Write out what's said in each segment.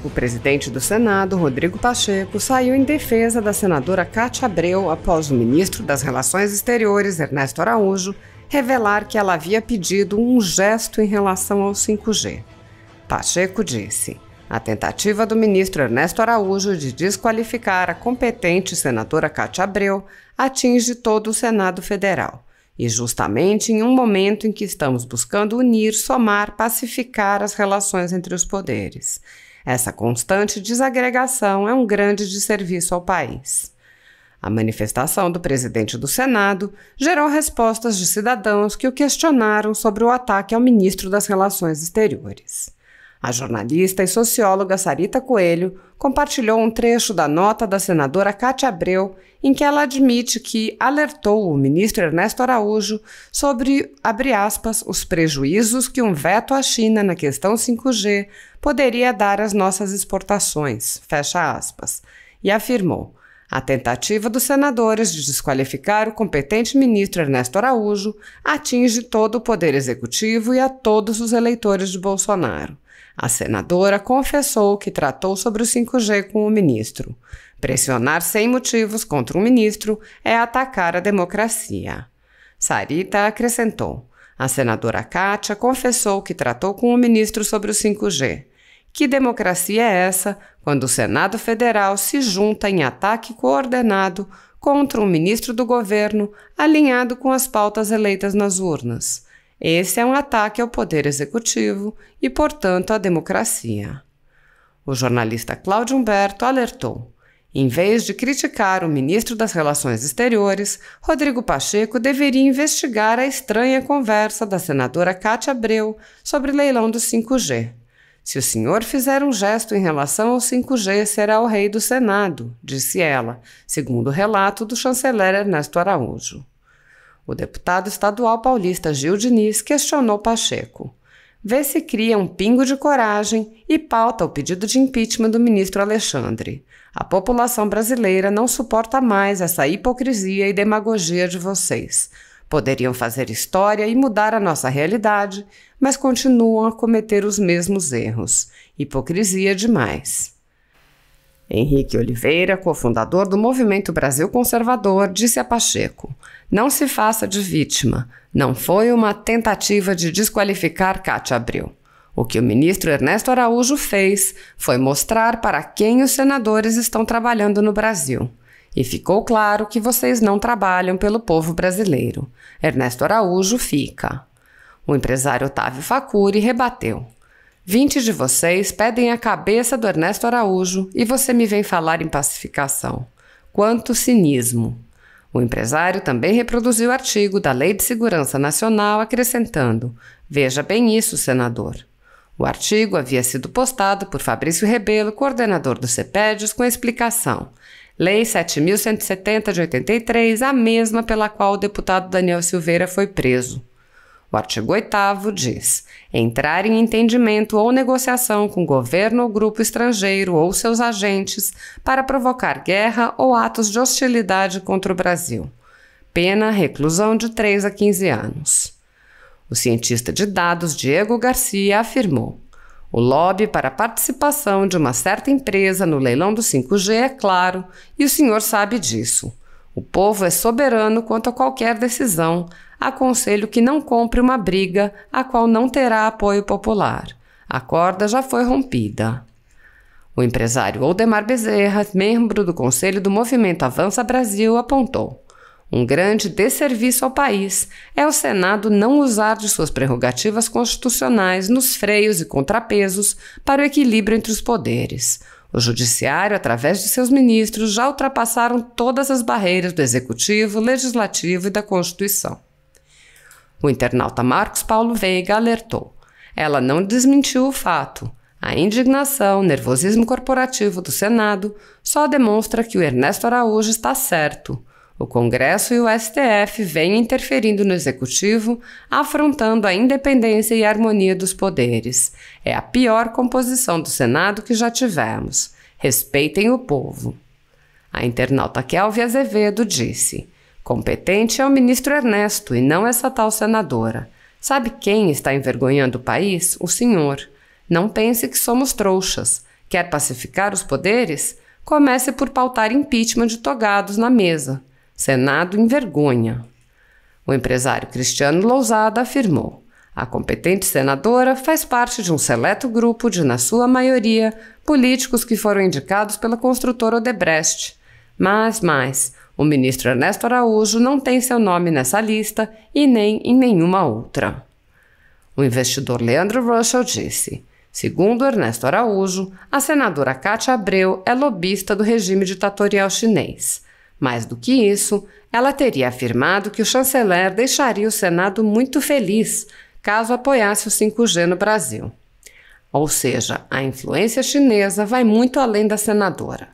O presidente do Senado, Rodrigo Pacheco, saiu em defesa da senadora Cátia Abreu após o ministro das Relações Exteriores, Ernesto Araújo, revelar que ela havia pedido um gesto em relação ao 5G. Pacheco disse: a tentativa do ministro Ernesto Araújo de desqualificar a competente senadora Cátia Abreu atinge todo o Senado Federal, e justamente em um momento em que estamos buscando unir, somar, pacificar as relações entre os poderes. Essa constante desagregação é um grande desserviço ao país. A manifestação do presidente do Senado gerou respostas de cidadãos que o questionaram sobre o ataque ao ministro das Relações Exteriores. A jornalista e socióloga Sarita Coelho compartilhou um trecho da nota da senadora Cátia Abreu em que ela admite que alertou o ministro Ernesto Araújo sobre, abre aspas, os prejuízos que um veto à China na questão 5G poderia dar às nossas exportações, fecha aspas, e afirmou: a tentativa dos senadores de desqualificar o competente ministro Ernesto Araújo atinge todo o poder executivo e a todos os eleitores de Bolsonaro. A senadora confessou que tratou sobre o 5G com o ministro. Pressionar sem motivos contra um ministro é atacar a democracia. Sarita acrescentou: a senadora Cátia confessou que tratou com o ministro sobre o 5G. Que democracia é essa quando o Senado Federal se junta em ataque coordenado contra um ministro do governo alinhado com as pautas eleitas nas urnas? Esse é um ataque ao poder executivo e, portanto, à democracia. O jornalista Cláudio Humberto alertou: em vez de criticar o ministro das Relações Exteriores, Rodrigo Pacheco deveria investigar a estranha conversa da senadora Cátia Abreu sobre o leilão do 5G. Se o senhor fizer um gesto em relação ao 5G, será o rei do Senado, disse ela, segundo o relato do chanceler Ernesto Araújo. O deputado estadual paulista Gil Diniz questionou Pacheco. Vê se cria um pingo de coragem e pauta o pedido de impeachment do ministro Alexandre. A população brasileira não suporta mais essa hipocrisia e demagogia de vocês. Poderiam fazer história e mudar a nossa realidade, mas continuam a cometer os mesmos erros. Hipocrisia demais. Henrique Oliveira, cofundador do Movimento Brasil Conservador, disse a Pacheco: não se faça de vítima. Não foi uma tentativa de desqualificar Cátia Abreu. O que o ministro Ernesto Araújo fez foi mostrar para quem os senadores estão trabalhando no Brasil. E ficou claro que vocês não trabalham pelo povo brasileiro. Ernesto Araújo fica. O empresário Otávio Facuri rebateu: 20 de vocês pedem a cabeça do Ernesto Araújo e você me vem falar em pacificação. Quanto cinismo! O empresário também reproduziu o artigo da Lei de Segurança Nacional, acrescentando: veja bem isso, senador. O artigo havia sido postado por Fabrício Rebelo, coordenador do CEPEDES, com a explicação: Lei 7.170 de 83, a mesma pela qual o deputado Daniel Silveira foi preso. O artigo 8º diz: entrar em entendimento ou negociação com governo ou grupo estrangeiro ou seus agentes para provocar guerra ou atos de hostilidade contra o Brasil. Pena, reclusão de 3 a 15 anos. O cientista de dados Diego Garcia afirmou: o lobby para a participação de uma certa empresa no leilão do 5G é claro e o senhor sabe disso. O povo é soberano quanto a qualquer decisão. Aconselho que não compre uma briga a qual não terá apoio popular. A corda já foi rompida. O empresário Oldemar Bezerra, membro do Conselho do Movimento Avança Brasil, apontou: um grande desserviço ao país é o Senado não usar de suas prerrogativas constitucionais nos freios e contrapesos para o equilíbrio entre os poderes. O Judiciário, através de seus ministros, já ultrapassaram todas as barreiras do Executivo, Legislativo e da Constituição. O internauta Marcos Paulo Veiga alertou: ela não desmentiu o fato. A indignação, nervosismo corporativo do Senado só demonstra que o Ernesto Araújo está certo. O Congresso e o STF vêm interferindo no Executivo, afrontando a independência e a harmonia dos poderes. É a pior composição do Senado que já tivemos. Respeitem o povo. A internauta Kelvy Azevedo disse: competente é o ministro Ernesto e não essa tal senadora. Sabe quem está envergonhando o país? O senhor. Não pense que somos trouxas. Quer pacificar os poderes? Comece por pautar impeachment de togados na mesa. Senado envergonha. O empresário Cristiano Lousada afirmou: a competente senadora faz parte de um seleto grupo de, na sua maioria, políticos que foram indicados pela construtora Odebrecht. Mas, o ministro Ernesto Araújo não tem seu nome nessa lista e nem em nenhuma outra. O investidor Leandro Russell disse: segundo Ernesto Araújo, a senadora Cátia Abreu é lobista do regime ditatorial chinês. Mais do que isso, ela teria afirmado que o chanceler deixaria o Senado muito feliz caso apoiasse o 5G no Brasil. Ou seja, a influência chinesa vai muito além da senadora.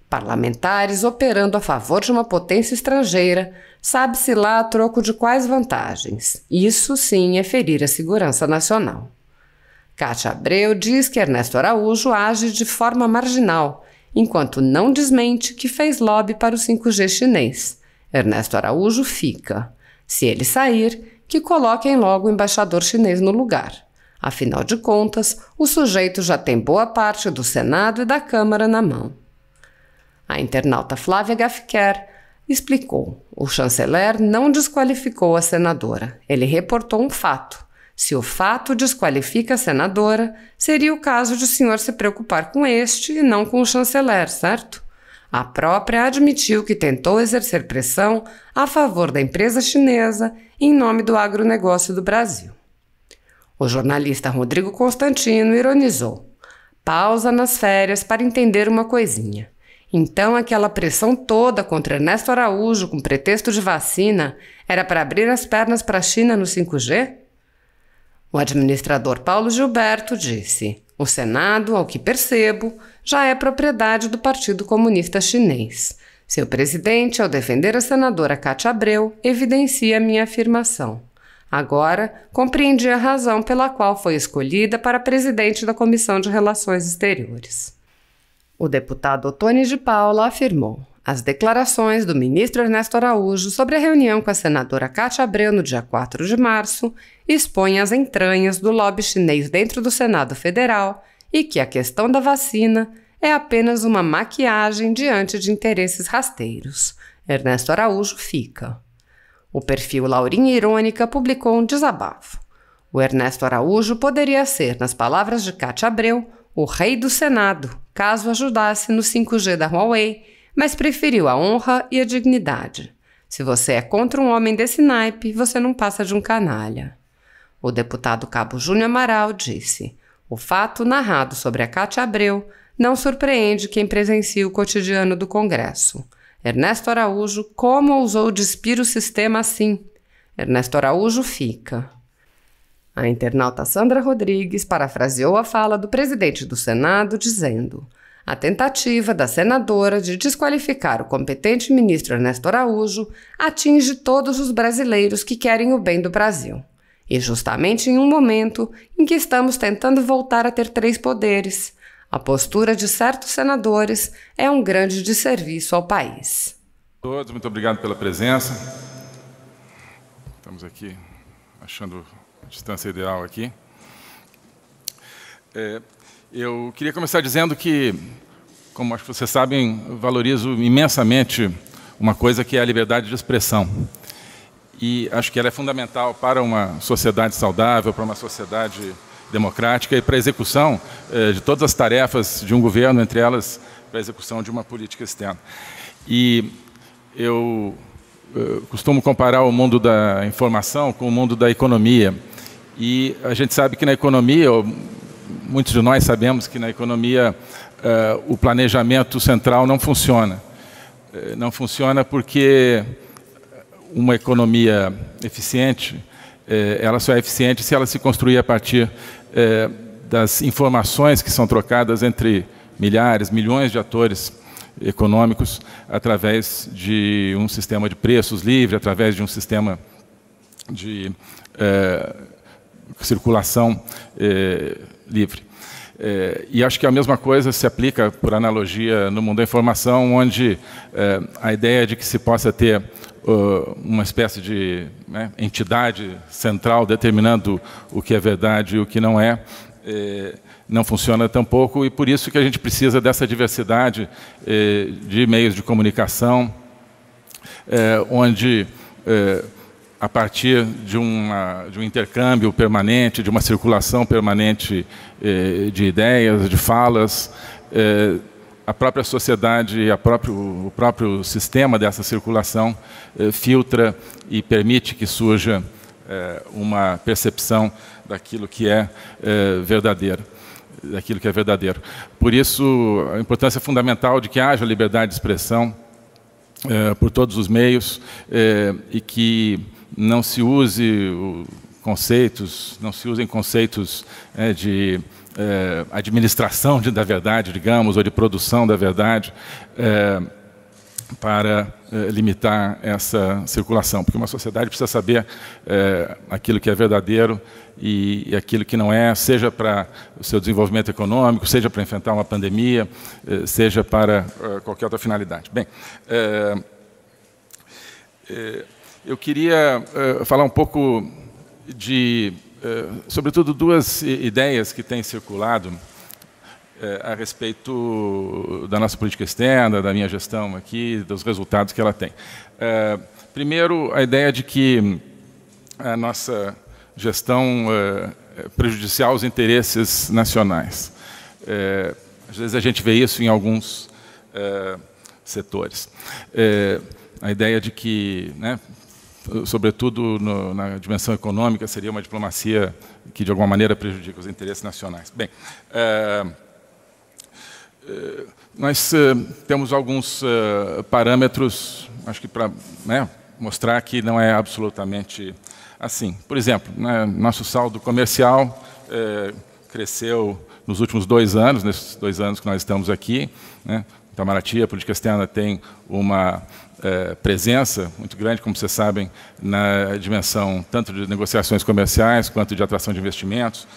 Parlamentares operando a favor de uma potência estrangeira, sabe-se lá a troco de quais vantagens. Isso sim é ferir a segurança nacional. Cátia Abreu diz que Ernesto Araújo age de forma marginal, enquanto não desmente que fez lobby para o 5G chinês. Ernesto Araújo fica. Se ele sair, que coloquem logo o embaixador chinês no lugar. Afinal de contas, o sujeito já tem boa parte do Senado e da Câmara na mão. A internauta Flávia Gafquer explicou: o chanceler não desqualificou a senadora. Ele reportou um fato. Se o fato desqualifica a senadora, seria o caso de o senhor se preocupar com este e não com o chanceler, certo? A própria admitiu que tentou exercer pressão a favor da empresa chinesa em nome do agronegócio do Brasil. O jornalista Rodrigo Constantino ironizou: pausa nas férias para entender uma coisinha. Então aquela pressão toda contra Ernesto Araújo com pretexto de vacina era para abrir as pernas para a China no 5G? O administrador Paulo Gilberto disse: o Senado, ao que percebo, já é propriedade do Partido Comunista Chinês. Seu presidente, ao defender a senadora Cátia Abreu, evidencia minha afirmação. Agora, compreendi a razão pela qual foi escolhida para presidente da Comissão de Relações Exteriores. O deputado Ottoni de Paula afirmou: as declarações do ministro Ernesto Araújo sobre a reunião com a senadora Cátia Abreu no dia 4 de março expõem as entranhas do lobby chinês dentro do Senado Federal e que a questão da vacina é apenas uma maquiagem diante de interesses rasteiros. Ernesto Araújo fica. O perfil Laurinha Irônica publicou um desabafo. O Ernesto Araújo poderia ser, nas palavras de Cátia Abreu, o rei do Senado, caso ajudasse no 5G da Huawei, mas preferiu a honra e a dignidade. Se você é contra um homem desse naipe, você não passa de um canalha. O deputado Cabo Júnior Amaral disse: o fato narrado sobre a Cátia Abreu não surpreende quem presencia o cotidiano do Congresso. Ernesto Araújo, como ousou despir o sistema assim? Ernesto Araújo fica. A internauta Sandra Rodrigues parafraseou a fala do presidente do Senado, dizendo: a tentativa da senadora de desqualificar o competente ministro Ernesto Araújo atinge todos os brasileiros que querem o bem do Brasil. E justamente em um momento em que estamos tentando voltar a ter 3 poderes, a postura de certos senadores é um grande desserviço ao país. Todos, muito obrigado pela presença. Estamos aqui achando a distância ideal aqui. Eu queria começar dizendo que, como acho que vocês sabem, valorizo imensamente uma coisa que é a liberdade de expressão. E acho que ela é fundamental para uma sociedade saudável, para uma sociedade democrática e para a execução de todas as tarefas de um governo, entre elas para a execução de uma política externa. E eu costumo comparar o mundo da informação com o mundo da economia. E a gente sabe que na economia, muitos de nós sabemos que na economia o planejamento central não funciona. Não funciona porque uma economia eficiente, ela só é eficiente se ela se construir a partir das informações que são trocadas entre milhares, milhões de atores econômicos através de um sistema de preços livre, através de um sistema de circulação livre. E acho que a mesma coisa se aplica, por analogia, no mundo da informação, onde a ideia de que se possa ter uma espécie de entidade central determinando o que é verdade e o que não é, não funciona tampouco, e por isso que a gente precisa dessa diversidade de meios de comunicação, onde, a partir de um intercâmbio permanente, de uma circulação permanente de ideias, de falas, a própria sociedade e o próprio sistema dessa circulação filtra e permite que surja uma percepção daquilo que é verdadeiro. Por isso, a importância fundamental de que haja liberdade de expressão por todos os meios e que não se usem conceitos de administração da verdade, digamos, ou de produção da verdade, para limitar essa circulação, porque uma sociedade precisa saber aquilo que é verdadeiro e aquilo que não é, seja para o seu desenvolvimento econômico, seja para enfrentar uma pandemia, seja para qualquer outra finalidade. Bem, eu queria falar um pouco de, sobretudo, duas ideias que têm circulado a respeito da nossa política externa, da minha gestão aqui, dos resultados que ela tem. Primeiro, a ideia de que a nossa gestão é prejudicial aos interesses nacionais. Às vezes a gente vê isso em alguns setores. A ideia de que, sobretudo na dimensão econômica, seria uma diplomacia que, de alguma maneira, prejudica os interesses nacionais. Bem, nós temos alguns parâmetros, acho que para mostrar que não é absolutamente assim. Por exemplo, nosso saldo comercial cresceu nos últimos 2 anos, nesses 2 anos que nós estamos aqui. Itamaraty, a política externa, tem uma presença muito grande, como vocês sabem, na dimensão tanto de negociações comerciais, quanto de atração de investimentos,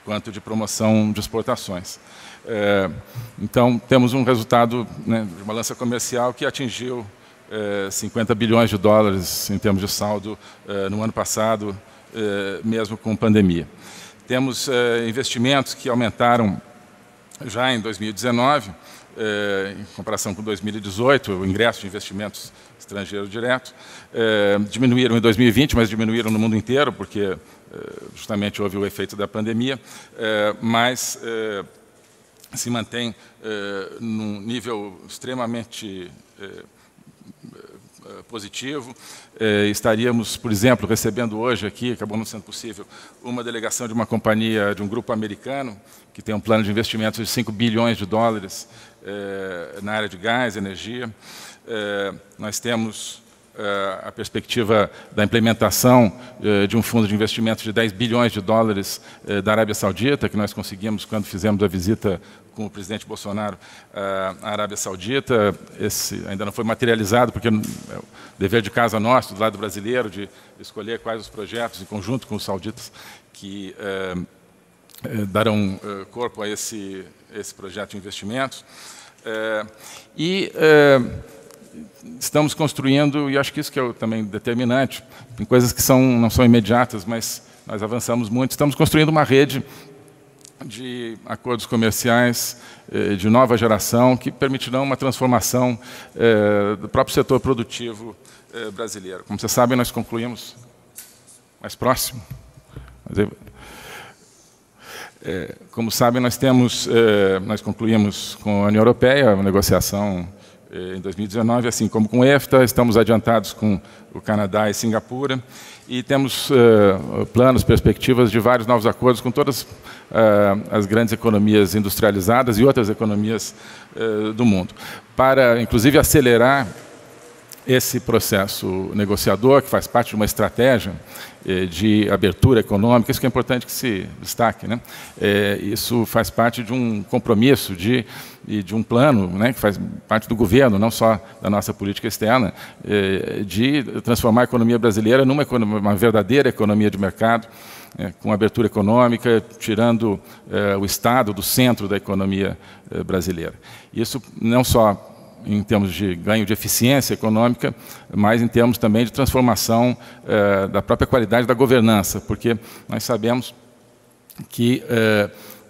quanto de promoção de exportações. Então, temos um resultado de balança comercial que atingiu 50 bilhões de dólares em termos de saldo no ano passado, mesmo com pandemia. Temos investimentos que aumentaram já em 2019, em comparação com 2018, o ingresso de investimentos estrangeiros diretos. Diminuíram em 2020, mas diminuíram no mundo inteiro, porque justamente houve o efeito da pandemia, mas se mantém num nível extremamente positivo. Estaríamos, por exemplo, recebendo hoje aqui, acabou não sendo possível, uma delegação de uma companhia, de um grupo americano, que tem um plano de investimentos de 5 bilhões de dólares na área de gás, energia. Nós temos a perspectiva da implementação de um fundo de investimentos de 10 bilhões de dólares da Arábia Saudita, que nós conseguimos quando fizemos a visita com o presidente Bolsonaro à Arábia Saudita. Esse ainda não foi materializado, porque é o dever de casa nosso, do lado brasileiro, de escolher quais os projetos, em conjunto com os sauditas, que darão corpo a esse projeto de investimentos. Estamos construindo, e acho que isso que é também determinante, tem coisas que não são imediatas, mas nós avançamos muito. Estamos construindo uma rede de acordos comerciais de nova geração que permitirão uma transformação do próprio setor produtivo brasileiro. Como vocês sabem, nós concluímos mais próximo. Como sabem, nós concluímos com a União Europeia uma negociação em 2019, assim como com o EFTA. Estamos adiantados com o Canadá e Singapura, e temos planos, perspectivas de vários novos acordos com todas as grandes economias industrializadas e outras economias do mundo, para, inclusive, acelerar esse processo negociador, que faz parte de uma estratégia de abertura econômica. Isso que é importante que se destaque, isso faz parte de um compromisso e de um plano, que faz parte do governo, não só da nossa política externa, de transformar a economia brasileira numa verdadeira economia de mercado, com abertura econômica, tirando o Estado do centro da economia brasileira. Isso não só em termos de ganho de eficiência econômica, mas em termos também de transformação da própria qualidade da governança, porque nós sabemos que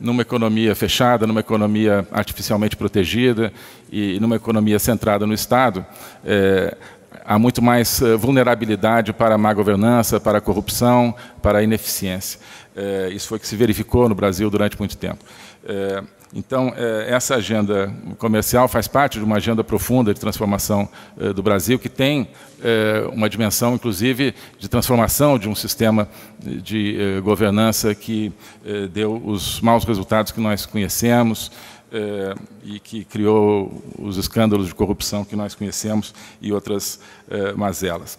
numa economia fechada, numa economia artificialmente protegida e numa economia centrada no Estado, há muito mais vulnerabilidade para a má governança, para a corrupção, para a ineficiência. Isso foi o que se verificou no Brasil durante muito tempo. Então, essa agenda comercial faz parte de uma agenda profunda de transformação do Brasil, que tem uma dimensão, inclusive, de transformação de um sistema de governança que deu os maus resultados que nós conhecemos e que criou os escândalos de corrupção que nós conhecemos e outras mazelas.